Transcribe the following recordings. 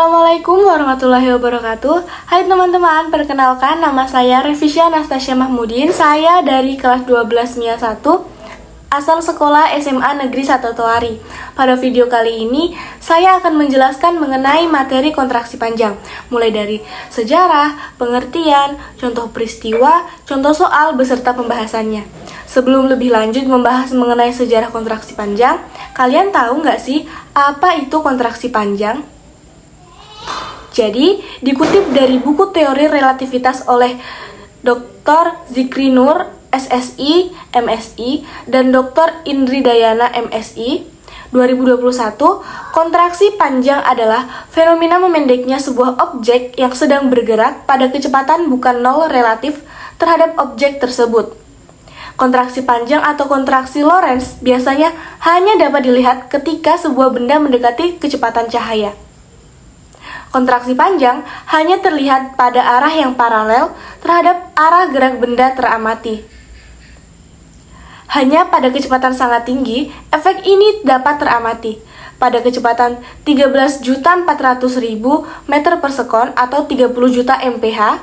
Assalamualaikum warahmatullahi wabarakatuh. Hai teman-teman, perkenalkan nama saya Revisya Anastasia Mahmudin. Saya dari kelas 12 MIA 1, asal sekolah SMA Negeri 1 Toari. Pada video kali ini, saya akan menjelaskan mengenai materi kontraksi panjang, mulai dari sejarah, pengertian, contoh peristiwa, contoh soal, beserta pembahasannya. Sebelum lebih lanjut membahas mengenai sejarah kontraksi panjang, kalian tahu nggak sih apa itu kontraksi panjang? Jadi, dikutip dari buku Teori Relativitas oleh Dr. Zikri Nur, SSI, MSI, dan Dr. Indri Dayana, MSI, 2021, kontraksi panjang adalah fenomena memendeknya sebuah objek yang sedang bergerak pada kecepatan bukan nol relatif terhadap objek tersebut. Kontraksi panjang atau kontraksi Lorentz biasanya hanya dapat dilihat ketika sebuah benda mendekati kecepatan cahaya. Kontraksi panjang hanya terlihat pada arah yang paralel terhadap arah gerak benda teramati. Hanya pada kecepatan sangat tinggi, efek ini dapat teramati. Pada kecepatan 13.400.000 meter per sekon atau 30 juta mph,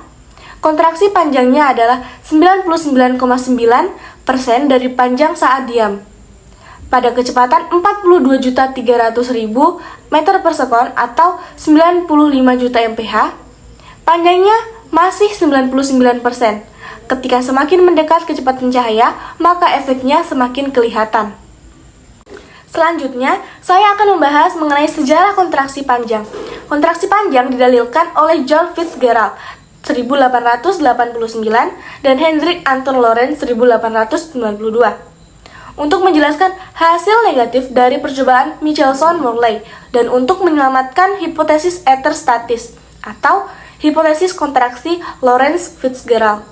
kontraksi panjangnya adalah 99,9% dari panjang saat diam. Pada kecepatan 42.300.000 meter per sekon atau 95 juta mph, panjangnya masih 99%. Ketika semakin mendekat kecepatan cahaya, maka efeknya semakin kelihatan. Selanjutnya, saya akan membahas mengenai sejarah kontraksi panjang. Kontraksi panjang didalilkan oleh John Fitzgerald 1889 dan Hendrik Anton Lorentz 1892. Untuk menjelaskan hasil negatif dari percobaan Michelson-Morley dan untuk menyelamatkan hipotesis ether statis atau hipotesis kontraksi Lorentz-Fitzgerald.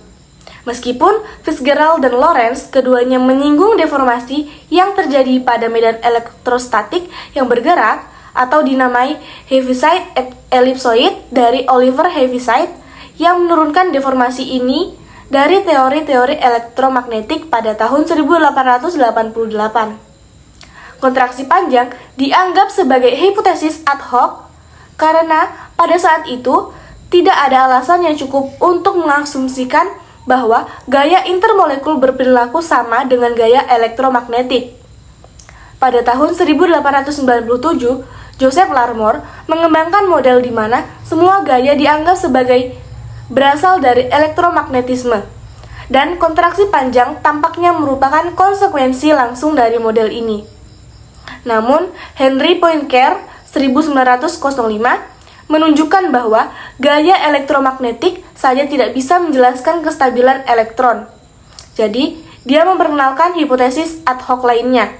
Meskipun Fitzgerald dan Lorentz keduanya menyinggung deformasi yang terjadi pada medan elektrostatik yang bergerak atau dinamai Heaviside ellipsoid dari Oliver Heaviside yang menurunkan deformasi ini dari teori-teori elektromagnetik pada tahun 1888. Kontraksi panjang dianggap sebagai hipotesis ad hoc karena pada saat itu tidak ada alasan yang cukup untuk mengasumsikan bahwa gaya intermolekul berperilaku sama dengan gaya elektromagnetik. Pada tahun 1897, Joseph Larmor mengembangkan model di mana semua gaya dianggap sebagai berasal dari elektromagnetisme, dan kontraksi panjang tampaknya merupakan konsekuensi langsung dari model ini. Namun, Henry Poincare 1905 menunjukkan bahwa gaya elektromagnetik saja tidak bisa menjelaskan kestabilan elektron. Jadi, dia memperkenalkan hipotesis ad hoc lainnya,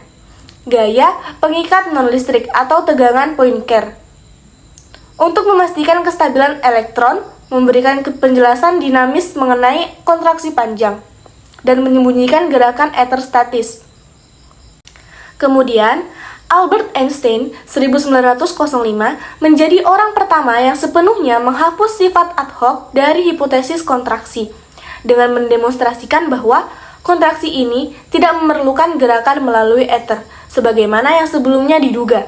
gaya pengikat non-listrik atau tegangan Poincare. Untuk memastikan kestabilan elektron, memberikan penjelasan dinamis mengenai kontraksi panjang, dan menyembunyikan gerakan ether statis. Kemudian, Albert Einstein 1905 menjadi orang pertama yang sepenuhnya menghapus sifat ad hoc dari hipotesis kontraksi, dengan mendemonstrasikan bahwa kontraksi ini tidak memerlukan gerakan melalui ether, sebagaimana yang sebelumnya diduga,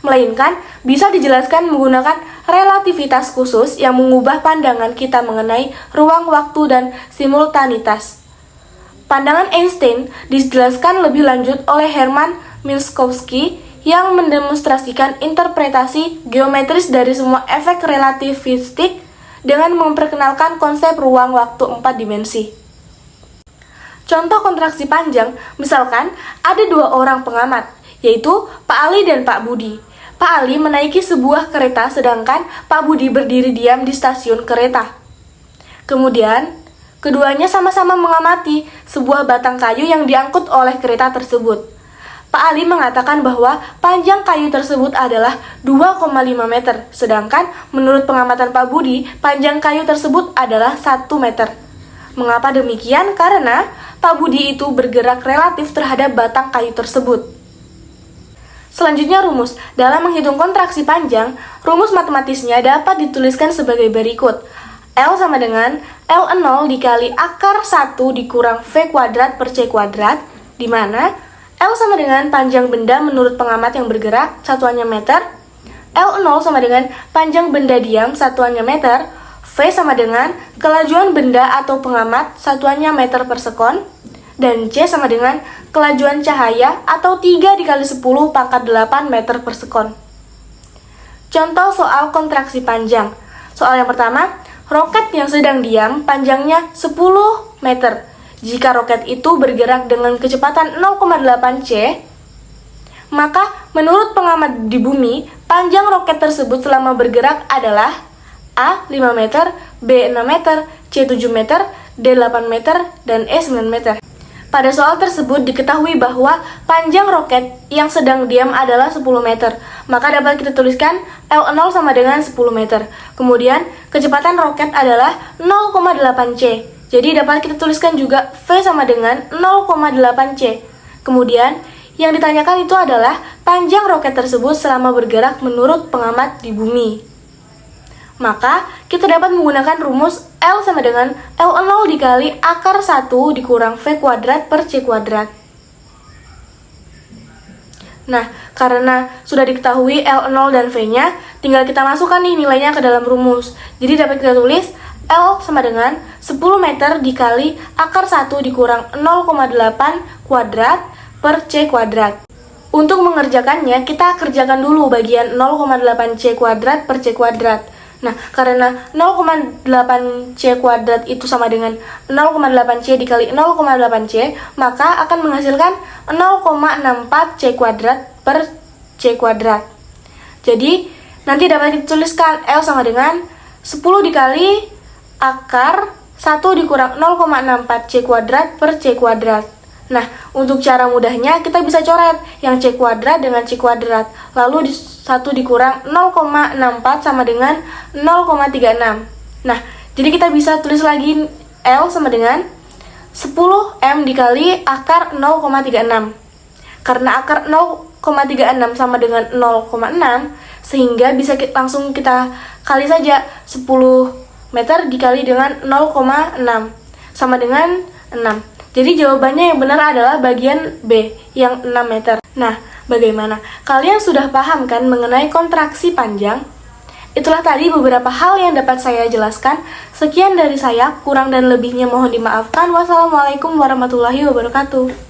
melainkan bisa dijelaskan menggunakan relativitas khusus yang mengubah pandangan kita mengenai ruang, waktu, dan simultanitas. Pandangan Einstein dijelaskan lebih lanjut oleh Hermann Minkowski yang mendemonstrasikan interpretasi geometris dari semua efek relativistik dengan memperkenalkan konsep ruang, waktu 4 dimensi. Contoh kontraksi panjang, misalkan ada dua orang pengamat, yaitu Pak Ali dan Pak Budi. Pak Ali menaiki sebuah kereta sedangkan Pak Budi berdiri diam di stasiun kereta. Kemudian, keduanya sama-sama mengamati sebuah batang kayu yang diangkut oleh kereta tersebut. Pak Ali mengatakan bahwa panjang kayu tersebut adalah 2,5 meter, sedangkan menurut pengamatan Pak Budi, panjang kayu tersebut adalah 1 meter. Mengapa demikian? Karena Pak Budi itu bergerak relatif terhadap batang kayu tersebut. Selanjutnya rumus. Dalam menghitung kontraksi panjang, rumus matematisnya dapat dituliskan sebagai berikut. L sama dengan L0 dikali akar 1 dikurang V kuadrat per C kuadrat, di mana L sama dengan panjang benda menurut pengamat yang bergerak, satuannya meter, L0 sama dengan panjang benda diam, satuannya meter. V sama dengan kelajuan benda atau pengamat, satuannya meter per sekon. Dan C sama dengan kelajuan cahaya atau 3 dikali 10 pangkat 8 meter per sekon. Contoh soal kontraksi panjang. Soal yang pertama, roket yang sedang diam panjangnya 10 meter. Jika roket itu bergerak dengan kecepatan 0,8 C, maka menurut pengamat di bumi, panjang roket tersebut selama bergerak adalah A. 5 meter, B. 6 meter, C. 7 meter, D. 8 meter, dan E. 9 meter. Pada soal tersebut diketahui bahwa panjang roket yang sedang diam adalah 10 meter. Maka dapat kita tuliskan L0 sama dengan 10 meter. Kemudian kecepatan roket adalah 0,8 C. Jadi dapat kita tuliskan juga V sama dengan 0,8 C. Kemudian yang ditanyakan itu adalah panjang roket tersebut selama bergerak menurut pengamat di bumi. Maka kita dapat menggunakan rumus L sama dengan L0 dikali akar 1 dikurang V kuadrat per C kuadrat. Nah, karena sudah diketahui L0 dan V-nya, tinggal kita masukkan nih nilainya ke dalam rumus. Jadi dapat kita tulis L sama dengan 10 meter dikali akar 1 dikurang 0,8 kuadrat per C kuadrat. Untuk mengerjakannya, kita kerjakan dulu bagian 0,8 C kuadrat per C kuadrat. Nah, karena 0,8 C kuadrat itu sama dengan 0,8 C dikali 0,8 C, maka akan menghasilkan 0,64 C kuadrat per C kuadrat. Jadi, nanti dapat dituliskan L sama dengan 10 dikali akar 1 dikurang 0,64 C kuadrat per C kuadrat. Nah, untuk cara mudahnya kita bisa coret yang C kuadrat dengan C kuadrat. Lalu 1 dikurang 0,64 sama dengan 0,36. Nah, jadi kita bisa tulis lagi L sama dengan 10M dikali akar 0,36. Karena akar 0,36 sama dengan 0,6, sehingga bisa langsung kita kali saja 10 meter dikali dengan 0,6 sama dengan 6. Jadi jawabannya yang benar adalah bagian B, yang 6 meter. Nah, bagaimana? Kalian sudah paham kan mengenai kontraksi panjang? Itulah tadi beberapa hal yang dapat saya jelaskan. Sekian dari saya, kurang dan lebihnya mohon dimaafkan. Wassalamualaikum warahmatullahi wabarakatuh.